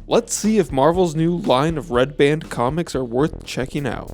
Let's see if Marvel's new line of Red Band comics are worth checking out.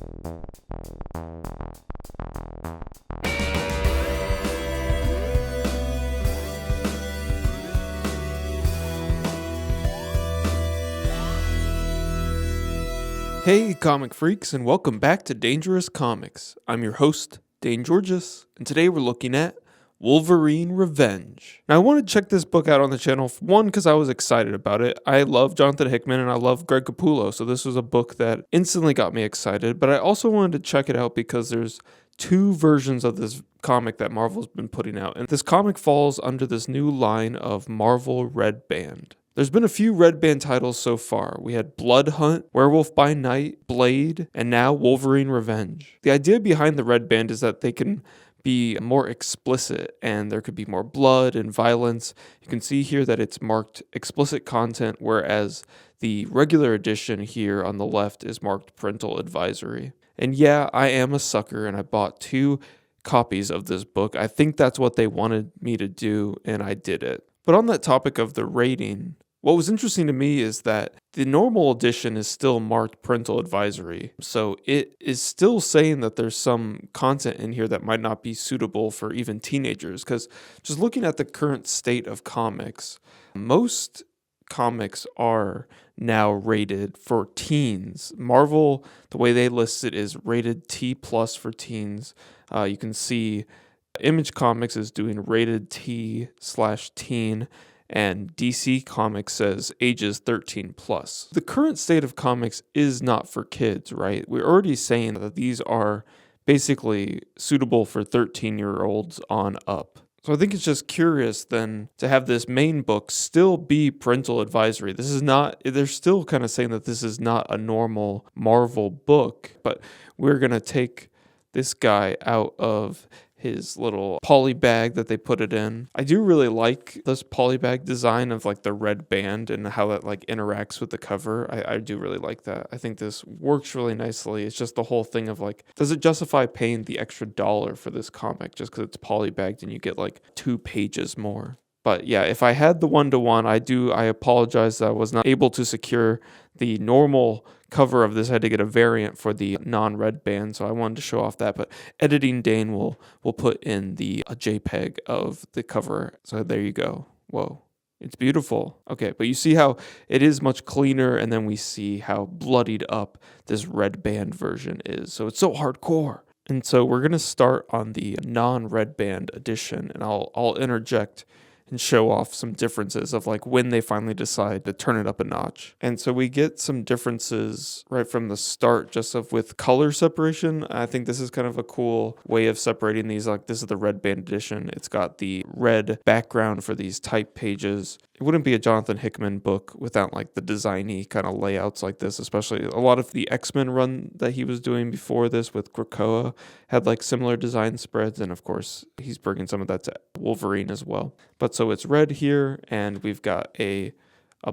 Hey comic freaks, and welcome back to Dangerous Comics. I'm your host, Dane Georges, and today we're looking at Wolverine Revenge. Now I wanted to check this book out on the channel, one, because I was excited about it. I love Jonathon Hickman and I love Greg Capullo, so this was a book that instantly got me excited, but I also wanted to check it out because there's two versions of this comic that Marvel's been putting out, and this comic falls under this new line of Marvel Red Band. There's been a few Red Band titles so far. We had Blood Hunt, Werewolf by Night, Blade, and now Wolverine Revenge. The idea behind the Red Band is that they can be more explicit and there could be more blood and violence. You can see here that it's marked explicit content, whereas the regular edition here on the left is marked parental advisory. And yeah, I am a sucker and I bought 2 copies of this book. I think that's what they wanted me to do, and I did it. But on that topic of the rating, what was interesting to me is that the normal edition is still marked parental advisory. So it is still saying that there's some content in here that might not be suitable for even teenagers. Because just looking at the current state of comics, most comics are now rated for teens. Marvel, the way they list it, is rated T+ for teens. You can see Image Comics is doing rated T/teen. And DC Comics says ages 13+. The current state of comics is not for kids, right? We're already saying that these are basically suitable for 13-year-olds on up. So I think it's just curious then to have this main book still be parental advisory. They're still kind of saying that this is not a normal Marvel book, but we're going to take this guy out of his little poly bag that they put it in. I do really like this poly bag design of like the red band and how that like interacts with the cover. I do really like that. I think this works really nicely. It's just the whole thing of like, does it justify paying the extra $1 for this comic just because it's poly bagged and you get like 2 pages more? But yeah, if I had the 1-to-1, I apologize that I was not able to secure the normal cover of this. I had to get a variant for the non-red band, so I wanted to show off that. But editing Dane will put in the JPEG of the cover. So there you go. Whoa. It's beautiful. Okay, but you see how it is much cleaner, and then we see how bloodied up this red band version is. So it's so hardcore. And so we're going to start on the non-red band edition, and I'll interject and show off some differences of like when they finally decide to turn it up a notch. And so we get some differences right from the start just with color separation. I think this is kind of a cool way of separating these. Like this is the red band edition. It's got the red background for these type pages. It wouldn't be a Jonathon Hickman book without like the designy kind of layouts like this, especially a lot of the X-Men run that he was doing before this with Krakoa had like similar design spreads. And of course, he's bringing some of that to Wolverine as well. But so it's red here, and we've got a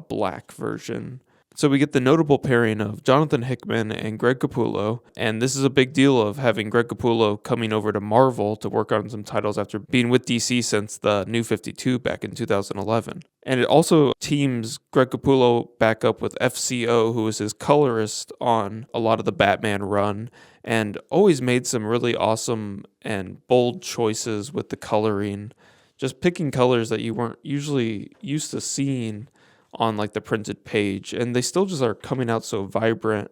black version. So we get the notable pairing of Jonathon Hickman and Greg Capullo, and this is a big deal of having Greg Capullo coming over to Marvel to work on some titles after being with DC since the New 52 back in 2011. And it also teams Greg Capullo back up with FCO, who was his colorist on a lot of the Batman run, and always made some really awesome and bold choices with the coloring, just picking colors that you weren't usually used to seeing on like the printed page, and they still just are coming out so vibrant.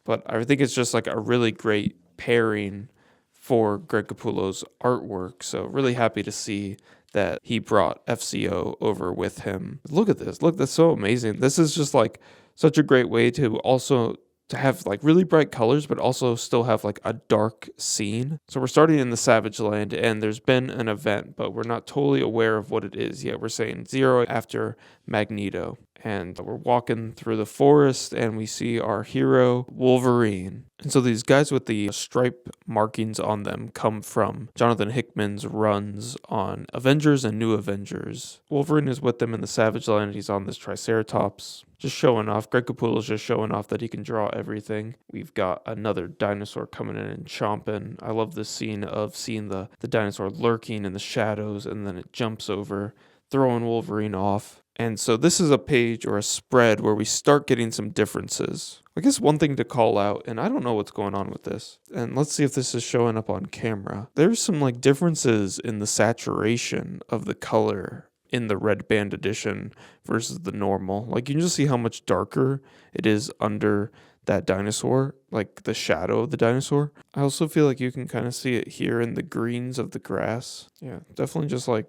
But I think it's just like a really great pairing for Greg Capullo's artwork. So really happy to see that he brought FCO over with him. Look at this. Look, that's so amazing. This is just like such a great way to also to have like really bright colors, but also still have like a dark scene. So we're starting in the Savage Land, and there's been an event, but we're not totally aware of what it is yet. We're saying 0 after Magneto. And we're walking through the forest, and we see our hero, Wolverine. And so these guys with the stripe markings on them come from Jonathon Hickman's runs on Avengers and New Avengers. Wolverine is with them in the Savage Land. He's on this Triceratops, just showing off. Greg Capullo's just showing off that he can draw everything. We've got another dinosaur coming in and chomping. I love this scene of seeing the dinosaur lurking in the shadows, and then it jumps over throwing Wolverine off. And so this is a page or a spread where we start getting some differences. I guess one thing to call out, and I don't know what's going on with this, and let's see if this is showing up on camera. There's some like differences in the saturation of the color in the red band edition versus the normal. Like you can just see how much darker it is under that dinosaur, like the shadow of the dinosaur. I also feel like you can kind of see it here in the greens of the grass. Yeah, definitely just like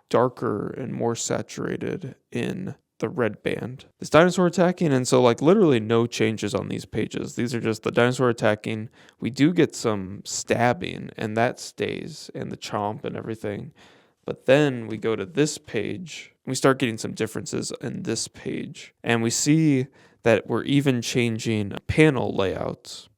darker and more saturated in the red band. This dinosaur attacking, and so like literally no changes on these pages. These are just the dinosaur attacking. We do get some stabbing, and that stays, and the chomp and everything. But then we go to this page, we start getting some differences in this page, and we see that we're even changing panel layouts.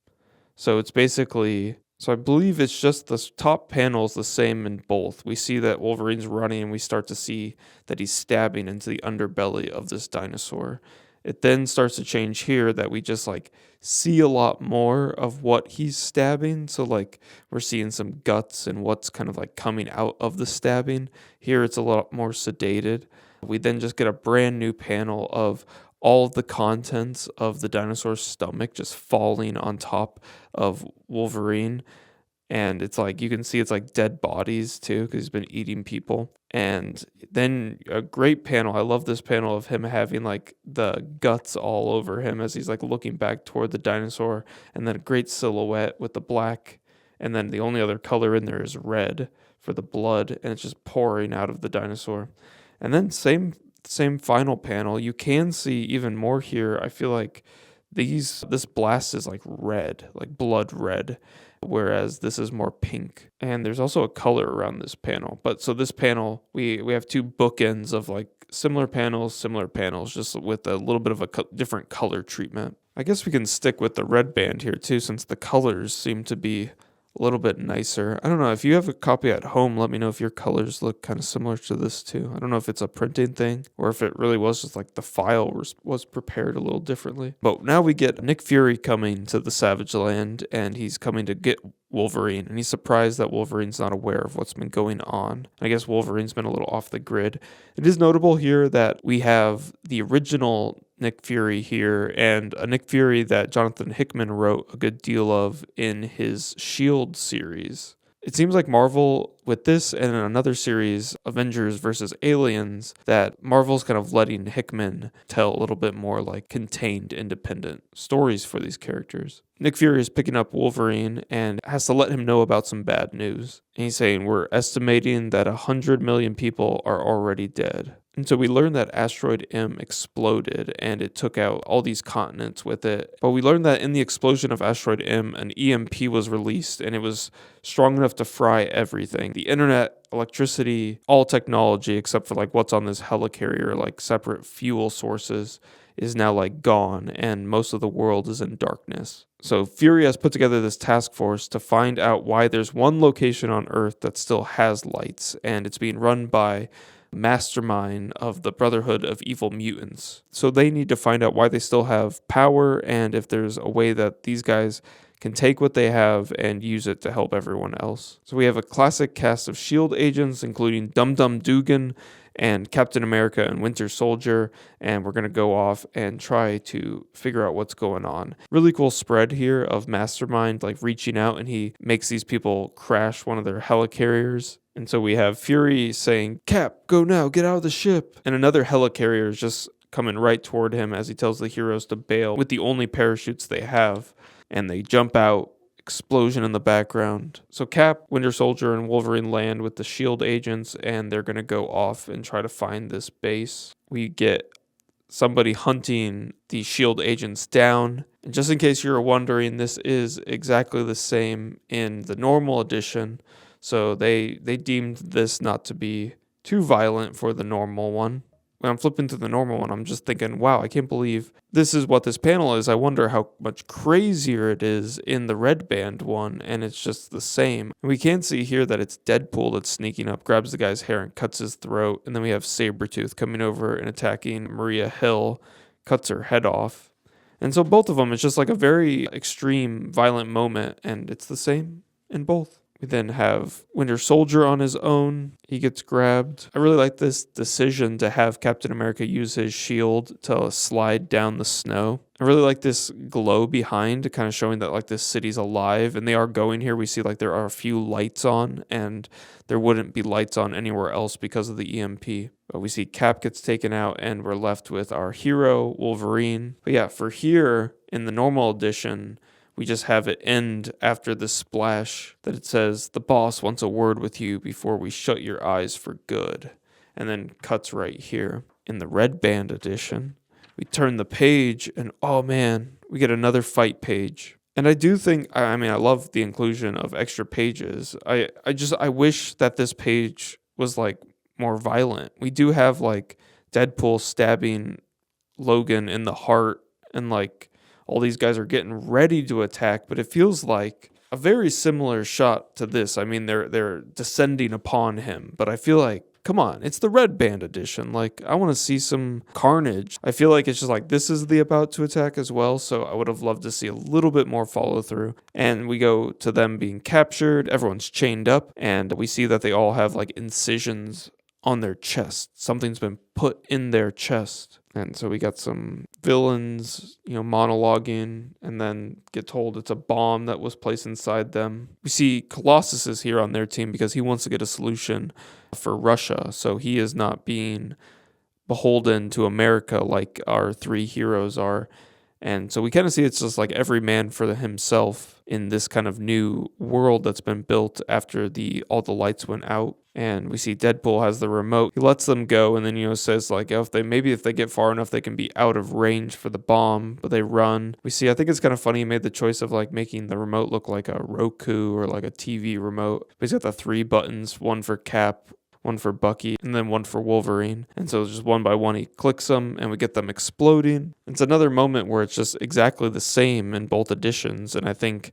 So it's basically, so I believe it's just the top panel is the same in both. We see that Wolverine's running and we start to see that he's stabbing into the underbelly of this dinosaur. It then starts to change here that we just like see a lot more of what he's stabbing. So like we're seeing some guts and what's kind of like coming out of the stabbing. Here it's a lot more sedated. We then just get a brand new panel of all of the contents of the dinosaur's stomach just falling on top of Wolverine. And it's like, you can see it's like dead bodies too, because he's been eating people. And then a great panel. I love this panel of him having like the guts all over him as he's like looking back toward the dinosaur. And then a great silhouette with the black. And then the only other color in there is red for the blood. And it's just pouring out of the dinosaur. And then same final panel. You can see even more here. I feel like this blast is like red, like blood red, whereas this is more pink. And there's also a color around this panel. But so this panel, we have two bookends of like similar panels, just with a little bit of a different color treatment. I guess we can stick with the red band here too, since the colors seem to be a little bit nicer. I don't know, if you have a copy at home, let me know if your colors look kind of similar to this too. I don't know if it's a printing thing or if it really was just like the file was prepared a little differently. But now we get Nick Fury coming to the Savage Land, and he's coming to get Wolverine, and he's surprised that Wolverine's not aware of what's been going on. I guess Wolverine's been a little off the grid. It is notable here that we have the original Nick Fury here, and a Nick Fury that Jonathon Hickman wrote a good deal of in his S.H.I.E.L.D. series. It seems like Marvel, with this and another series, Avengers versus Aliens, that Marvel's kind of letting Hickman tell a little bit more like contained, independent stories for these characters. Nick Fury is picking up Wolverine and has to let him know about some bad news. And he's saying, we're estimating that 100 million people are already dead. And so we learned that Asteroid M exploded and it took out all these continents with it. But we learned that in the explosion of Asteroid M, an EMP was released and it was strong enough to fry everything. The internet, electricity, all technology except for like what's on this helicarrier, like separate fuel sources, is now like gone and most of the world is in darkness. So Fury has put together this task force to find out why there's one location on Earth that still has lights, and it's being run by mastermind of the Brotherhood of Evil Mutants. So they need to find out why they still have power and if there's a way that these guys can take what they have and use it to help everyone else. So we have a classic cast of S.H.I.E.L.D. agents, including Dum Dum Dugan and Captain America and Winter Soldier, and we're going to go off and try to figure out what's going on. Really cool spread here of Mastermind like reaching out, and he makes these people crash one of their helicarriers. And so we have Fury saying, Cap, go now, get out of the ship. And another helicarrier is just coming right toward him as he tells the heroes to bail with the only parachutes they have. And they jump out, explosion in the background. So Cap, Winter Soldier, and Wolverine land with the S.H.I.E.L.D. agents, and they're going to go off and try to find this base. We get somebody hunting the S.H.I.E.L.D. agents down. And just in case you're wondering, this is exactly the same in the normal edition. So they deemed this not to be too violent for the normal one. When I'm flipping to the normal one, I'm just thinking, wow, I can't believe this is what this panel is. I wonder how much crazier it is in the red band one, and it's just the same. We can see here that it's Deadpool that's sneaking up, grabs the guy's hair and cuts his throat, and then we have Sabretooth coming over and attacking Maria Hill, cuts her head off. And so both of them, it's just like a very extreme, violent moment, and it's the same in both. We then have Winter Soldier on his own. He gets grabbed. I really like this decision to have Captain America use his shield to slide down the snow. I really like this glow behind, kind of showing that like this city's alive, and they are going here. We see like there are a few lights on, and there wouldn't be lights on anywhere else because of the EMP. But we see Cap gets taken out, and we're left with our hero, Wolverine. But yeah, for here, in the normal edition, we just have it end after the splash that it says, "The boss wants a word with you before we shut your eyes for good." And then cuts right here. In the Red Band edition, we turn the page and oh man, we get another fight page. And I do think, I mean, I love the inclusion of extra pages. I wish that this page was like more violent. We do have like Deadpool stabbing Logan in the heart, and like all these guys are getting ready to attack, but it feels like a very similar shot to this. I mean, they're descending upon him, but I feel like, come on, it's the Red Band edition. Like, I want to see some carnage. I feel like it's just like this is the about to attack as well, so I would have loved to see a little bit more follow through. And we go to them being captured. Everyone's chained up, and we see that they all have like incisions on their chest. Something's been put in their chest. And so we got some villains, monologuing, and then get told it's a bomb that was placed inside them. We see Colossus is here on their team because he wants to get a solution for Russia. So he is not being beholden to America like our three heroes are. And so we kind of see it's just like every man for himself in this kind of new world that's been built after all the lights went out. And we see Deadpool has the remote. He lets them go, and then says like, if they get far enough, they can be out of range for the bomb, but they run. We see, I think it's kind of funny he made the choice of like making the remote look like a Roku or like a TV remote. But he's got the 3 buttons, one for Cap, one for Bucky, and then one for Wolverine. And so just one by one, he clicks them, and we get them exploding. It's another moment where it's just exactly the same in both editions. And I think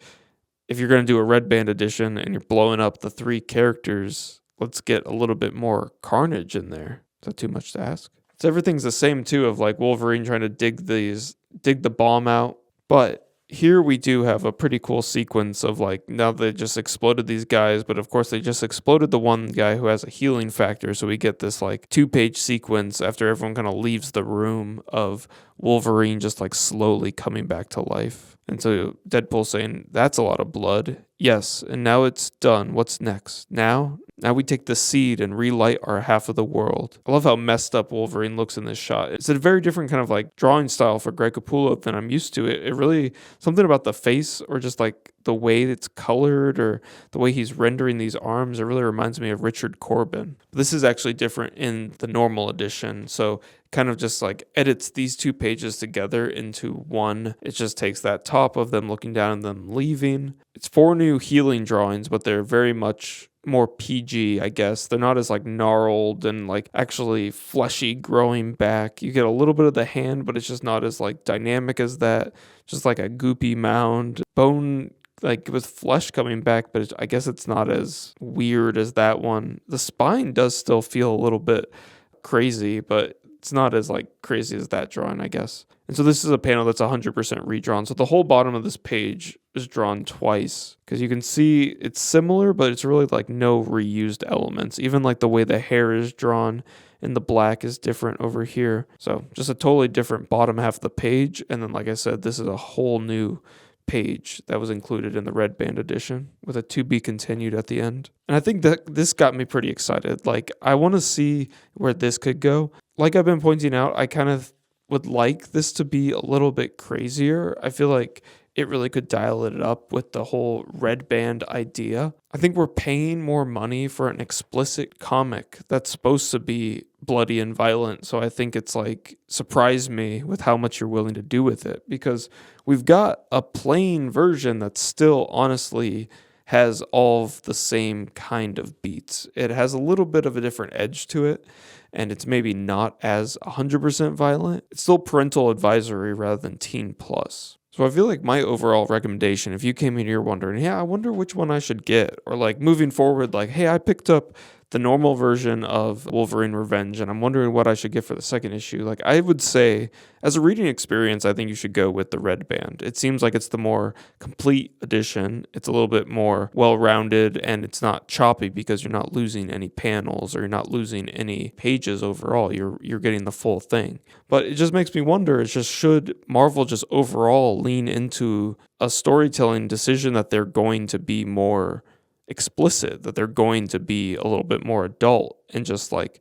if you're going to do a Red Band edition and you're blowing up the 3 characters, let's get a little bit more carnage in there. Is that too much to ask? So everything's the same too, of like Wolverine trying to dig the bomb out. But here we do have a pretty cool sequence of like, now they just exploded these guys, but of course they just exploded the one guy who has a healing factor. So we get this like 2-page sequence after everyone kind of leaves the room of Wolverine just like slowly coming back to life. And so Deadpool saying, "That's a lot of blood." "Yes, and now it's done. What's next? Now we take the seed and relight our half of the world." I love how messed up Wolverine looks in this shot. It's a very different kind of like drawing style for Greg Capullo than I'm used to. It really, something about the face or just like the way it's colored or the way he's rendering these arms, it really reminds me of Richard Corbin. This is actually different in the normal edition. So kind of just like edits these 2 pages together into one. It just takes that top of them looking down and them leaving. It's 4 new healing drawings, but they're very much more PG, I guess. They're not as like gnarled and like actually fleshy growing back. You get a little bit of the hand, but it's just not as like dynamic as that. Just like a goopy mound. Bone like with flesh coming back, but I guess it's not as weird as that one. The spine does still feel a little bit crazy, but it's not as like crazy as that drawing, I guess. And so this is a panel that's 100% redrawn. So the whole bottom of this page is drawn twice because you can see it's similar, but it's really like no reused elements. Even like the way the hair is drawn and the black is different over here. So just a totally different bottom half of the page. And then, like I said, this is a whole new page that was included in the Red Band edition with a to be continued at the end. And I think that this got me pretty excited. Like, I want to see where this could go. Like I've been pointing out, I kind of would like this to be a little bit crazier. I feel like it really could dial it up with the whole Red Band idea. I think we're paying more money for an explicit comic that's supposed to be bloody and violent. So I think it's like, surprise me with how much you're willing to do with it, because we've got a plain version that still honestly has all of the same kind of beats. It has a little bit of a different edge to it, and it's maybe not as 100% violent. It's still parental advisory rather than teen plus. So I feel like my overall recommendation, if you came in here wondering, hey, I wonder which one I should get, or like moving forward, like, hey, I picked up the normal version of Wolverine Revenge, and I'm wondering what I should get for the second issue. Like, I would say, as a reading experience, I think you should go with the Red Band. It seems like it's the more complete edition. It's a little bit more well-rounded, and it's not choppy because you're not losing any panels or you're not losing any pages overall. You're getting the full thing. But it just makes me wonder, it's just, should Marvel just overall lean into a storytelling decision that they're going to be more explicit, that they're going to be a little bit more adult, and just like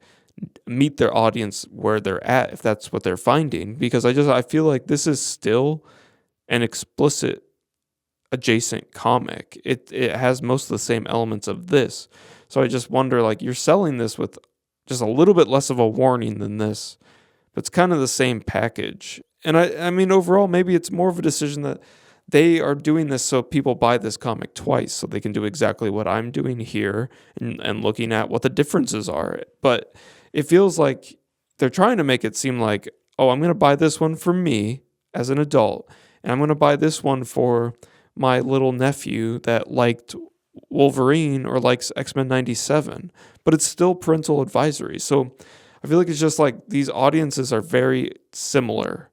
meet their audience where they're at if that's what they're finding? Because I feel like this is still an explicit adjacent comic. It has most of the same elements of this. So I just wonder, like, you're selling this with just a little bit less of a warning than this, but it's kind of the same package. And I mean, overall, maybe it's more of a decision that they are doing this so people buy this comic twice, so they can do exactly what I'm doing here and looking at what the differences are. But it feels like they're trying to make it seem like, oh, I'm going to buy this one for me as an adult, and I'm going to buy this one for my little nephew that liked Wolverine or likes X-Men 97. But it's still parental advisory. So I feel like it's just like these audiences are very similar.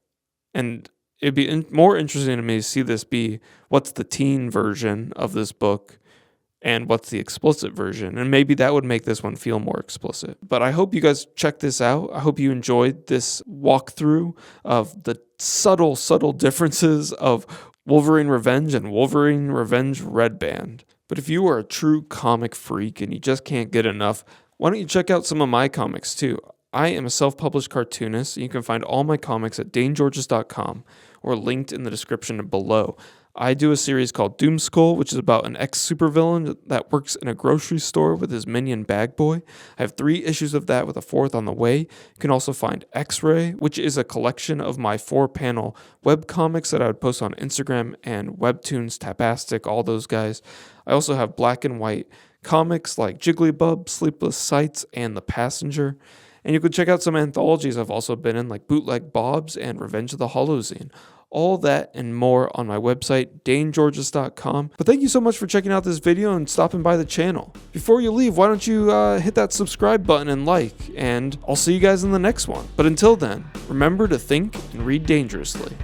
And it'd be more interesting to me to see this be what's the teen version of this book and what's the explicit version. And maybe that would make this one feel more explicit. But I hope you guys check this out. I hope you enjoyed this walkthrough of the subtle differences of Wolverine Revenge and Wolverine Revenge Red Band. But if you are a true comic freak and you just can't get enough, why don't you check out some of my comics too? I am a self-published cartoonist, and you can find all my comics at danegeorges.com or linked in the description below. I do a series called Doomskull, which is about an ex-supervillain that works in a grocery store with his minion Bag Boy. I have 3 issues of that with a 4th on the way. You can also find X-Ray, which is a collection of my 4-panel webcomics that I would post on Instagram and Webtoons, Tapastic, all those guys. I also have black and white comics like Jigglypuff, Sleepless Sights, and The Passenger. And you can check out some anthologies I've also been in, like Bootleg Bob's and Revenge of the Holozine. All that and more on my website, danegeorges.com. But thank you so much for checking out this video and stopping by the channel. Before you leave, why don't you hit that subscribe button and like, and I'll see you guys in the next one. But until then, remember to think and read dangerously.